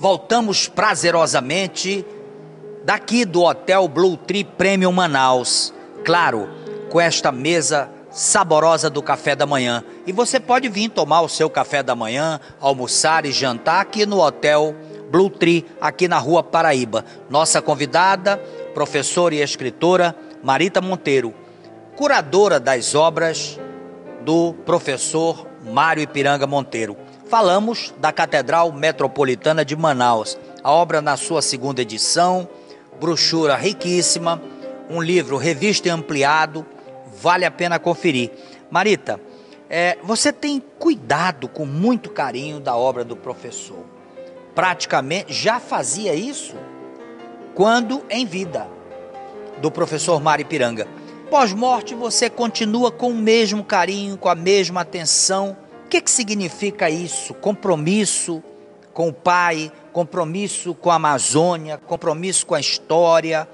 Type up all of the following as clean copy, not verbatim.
Voltamos prazerosamente daqui do Hotel Blue Tree Premium Manaus. Claro, com esta mesa saborosa do café da manhã. E você pode vir tomar o seu café da manhã, almoçar e jantar aqui no Hotel Blue Tree, aqui na Rua Paraíba. Nossa convidada, professora e escritora Marita Monteiro, curadora das obras do professor Mário Ipiranga Monteiro. Falamos da Catedral Metropolitana de Manaus, a obra na sua segunda edição, brochura riquíssima, um livro revista e ampliado, vale a pena conferir. Marita, você tem cuidado com muito carinho da obra do professor. Praticamente já fazia isso quando em vida, do professor Mário Ipiranga. Pós-morte você continua com o mesmo carinho, com a mesma atenção. O que significa isso? Compromisso com o pai, compromisso com a Amazônia, compromisso com a história.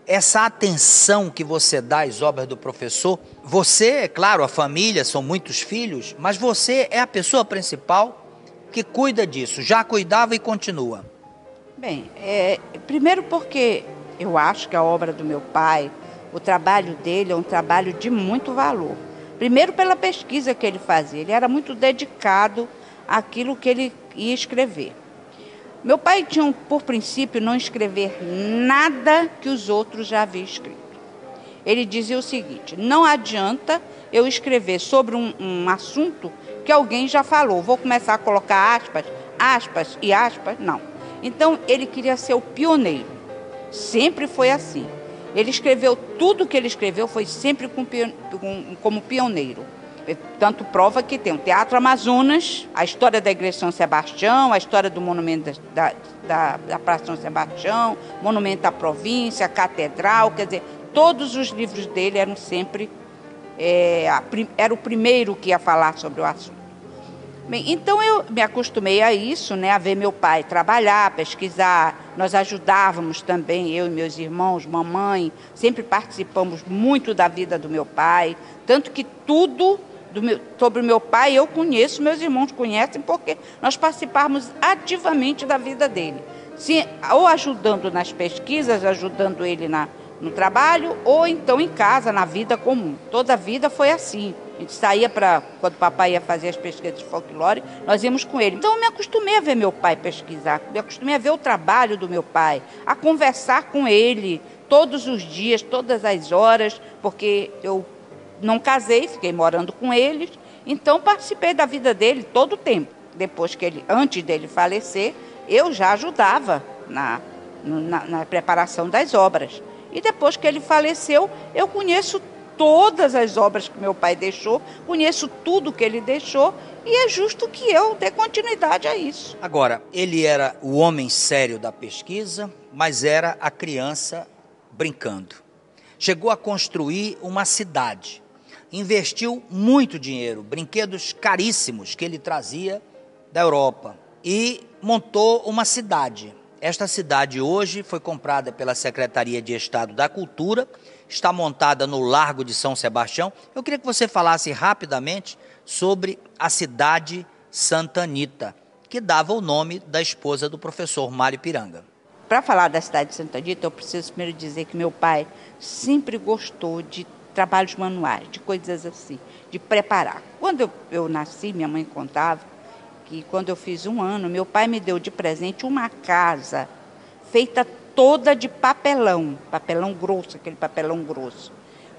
Essa atenção que você dá às obras do professor, você, é claro, a família, são muitos filhos, mas você é a pessoa principal que cuida disso, já cuidava e continua. Bem, primeiro porque eu acho que a obra do meu pai, o trabalho dele é um trabalho de muito valor. Primeiro pela pesquisa que ele fazia, ele era muito dedicado àquilo que ele ia escrever. Meu pai tinha por princípio não escrever nada que os outros já haviam escrito. Ele dizia o seguinte: não adianta eu escrever sobre um assunto que alguém já falou. Vou começar a colocar aspas, aspas e aspas, não. Então ele queria ser o pioneiro. Sempre foi assim. Ele escreveu tudo que ele escreveu, foi sempre como pioneiro. Tanto prova que tem o Teatro Amazonas, a história da Igreja São Sebastião, a história do monumento da Praça São Sebastião, monumento da província, a catedral, quer dizer, todos os livros dele eram sempre, era o primeiro que ia falar sobre o assunto. Bem, então eu me acostumei a isso, né, a ver meu pai trabalhar, pesquisar. Nós ajudávamos também, eu e meus irmãos, mamãe, sempre participamos muito da vida do meu pai, tanto que tudo sobre o meu pai eu conheço, meus irmãos conhecem, porque nós participávamos ativamente da vida dele. Ou ajudando nas pesquisas, ajudando ele no trabalho, ou então em casa, na vida comum. Toda a vida foi assim. A gente saía quando o papai ia fazer as pesquisas de folclore, nós íamos com ele. Então eu me acostumei a ver meu pai pesquisar, me acostumei a ver o trabalho do meu pai, a conversar com ele todos os dias, todas as horas, porque eu não casei, fiquei morando com eles, então participei da vida dele todo o tempo. Antes dele falecer, eu já ajudava na preparação das obras. E depois que ele faleceu, eu conheço todas as obras que meu pai deixou, conheço tudo que ele deixou e é justo que eu dê continuidade a isso. Agora, ele era o homem sério da pesquisa, mas era a criança brincando. Chegou a construir uma cidade, investiu muito dinheiro, brinquedos caríssimos que ele trazia da Europa e montou uma cidade. Esta cidade hoje foi comprada pela Secretaria de Estado da Cultura, está montada no Largo de São Sebastião. Eu queria que você falasse rapidamente sobre a cidade Santa Anita, que dava o nome da esposa do professor Mário Ipiranga. Para falar da cidade de Santa Anita, eu preciso primeiro dizer que meu pai sempre gostou de trabalhos manuais, de coisas assim, de preparar. Quando eu nasci, minha mãe contava que quando eu fiz 1 ano, meu pai me deu de presente uma casa feita toda de papelão grosso, aquele papelão grosso,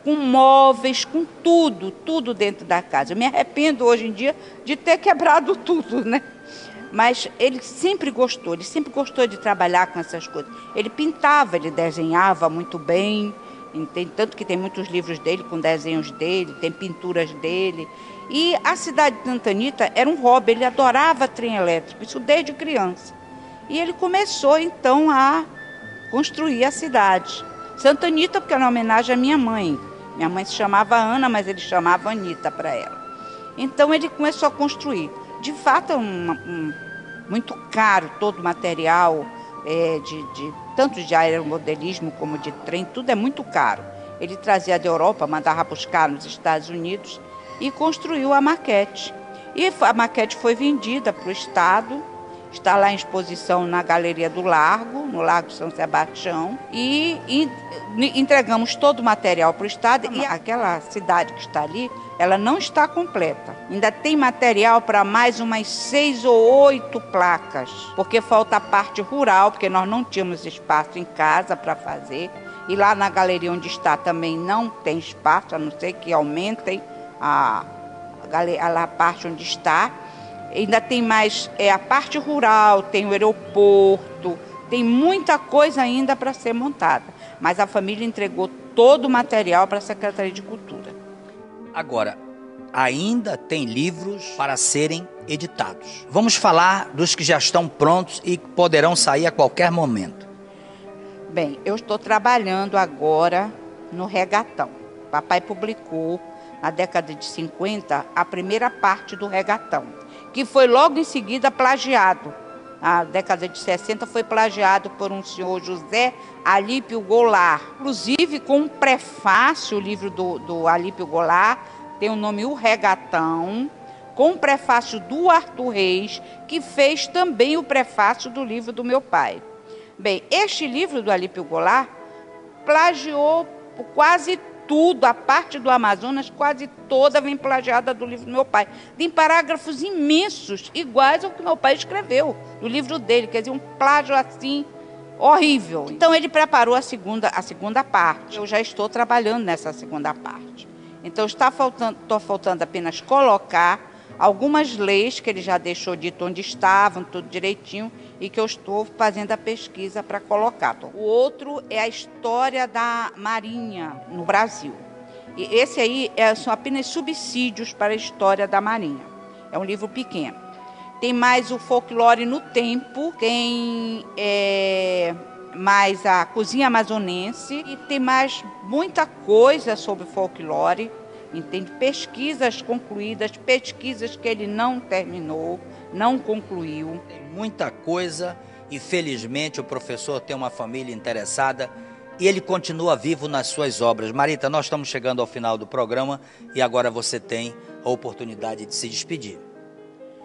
com móveis, com tudo dentro da casa. Eu me arrependo hoje em dia de ter quebrado tudo, né? Mas ele sempre gostou de trabalhar com essas coisas. Ele pintava, ele desenhava muito bem, tanto que tem muitos livros dele com desenhos dele, tem pinturas dele. E a cidade de Santa Anita era um hobby, ele adorava trem elétrico, isso desde criança. E ele começou então a construir a cidade. Santa Anita, porque era uma homenagem à minha mãe. Minha mãe se chamava Ana, mas ele chamava Anita para ela. Então ele começou a construir. De fato, é muito caro todo o material, tanto de aeromodelismo como de trem, tudo é muito caro. Ele trazia da Europa, mandava buscar nos Estados Unidos e construiu a maquete. E a maquete foi vendida para o Estado está lá em exposição na Galeria do Largo, no Largo São Sebastião, e entregamos todo o material para o Estado, e aquela cidade que está ali, ela não está completa. Ainda tem material para mais umas 6 ou 8 placas, porque falta a parte rural, porque nós não tínhamos espaço em casa para fazer, e lá na galeria onde está também não tem espaço, a não ser que aumentem a parte onde está. Ainda tem mais a parte rural, tem o aeroporto, tem muita coisa ainda para ser montada. Mas a família entregou todo o material para a Secretaria de Cultura. Agora, ainda tem livros para serem editados. Vamos falar dos que já estão prontos e poderão sair a qualquer momento. Bem, eu estou trabalhando agora no Regatão. Papai publicou, na década de 50, a primeira parte do Regatão, que foi logo em seguida plagiado. Na década de 60 foi plagiado por um senhor José Alípio Goulart. Inclusive, com um prefácio, o livro do Alípio Goulart tem o nome O Regatão, com um prefácio do Arthur Reis, que fez também o prefácio do livro do meu pai. Bem, este livro do Alípio Goulart plagiou quase tudo, a parte do Amazonas quase toda vem plagiada do livro do meu pai. Tem parágrafos imensos, iguais ao que meu pai escreveu, do livro dele, quer dizer, um plágio assim, horrível. Então ele preparou a segunda parte. Eu já estou trabalhando nessa segunda parte. Então estou faltando apenas colocar algumas leis que ele já deixou dito onde estavam, tudo direitinho, e que eu estou fazendo a pesquisa para colocar. O outro é a história da Marinha no Brasil. E esse aí são apenas subsídios para a história da Marinha. É um livro pequeno. Tem mais o folclore no tempo, tem mais a cozinha amazonense e tem mais muita coisa sobre folclore. Entende? Pesquisas concluídas, pesquisas que ele não terminou, não concluiu. Tem muita coisa e felizmente o professor tem uma família interessada e ele continua vivo nas suas obras. Marita, nós estamos chegando ao final do programa e agora você tem a oportunidade de se despedir.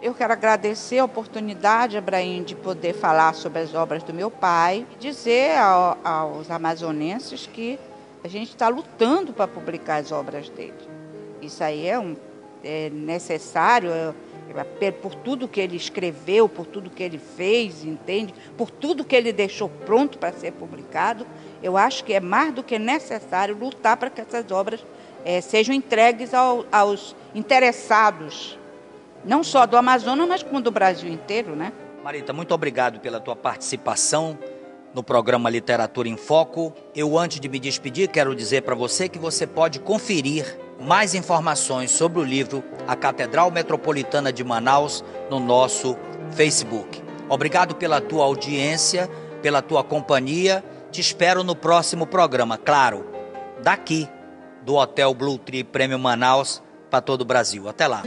Eu quero agradecer a oportunidade, Abraim, de poder falar sobre as obras do meu pai e dizer aos amazonenses que a gente está lutando para publicar as obras dele. Isso aí é necessário, por tudo que ele escreveu, por tudo que ele fez, entende? Por tudo que ele deixou pronto para ser publicado. Eu acho que é mais do que necessário lutar para que essas obras sejam entregues aos interessados, não só do Amazonas, mas como do Brasil inteiro, né? Marita, muito obrigado pela tua participação no programa Literatura em Foco. Eu, antes de me despedir, quero dizer para você que você pode conferir mais informações sobre o livro A Catedral Metropolitana de Manaus no nosso Facebook. Obrigado pela tua audiência, pela tua companhia. Te espero no próximo programa, claro, daqui do Hotel Blue Tree Premium Manaus para todo o Brasil. Até lá.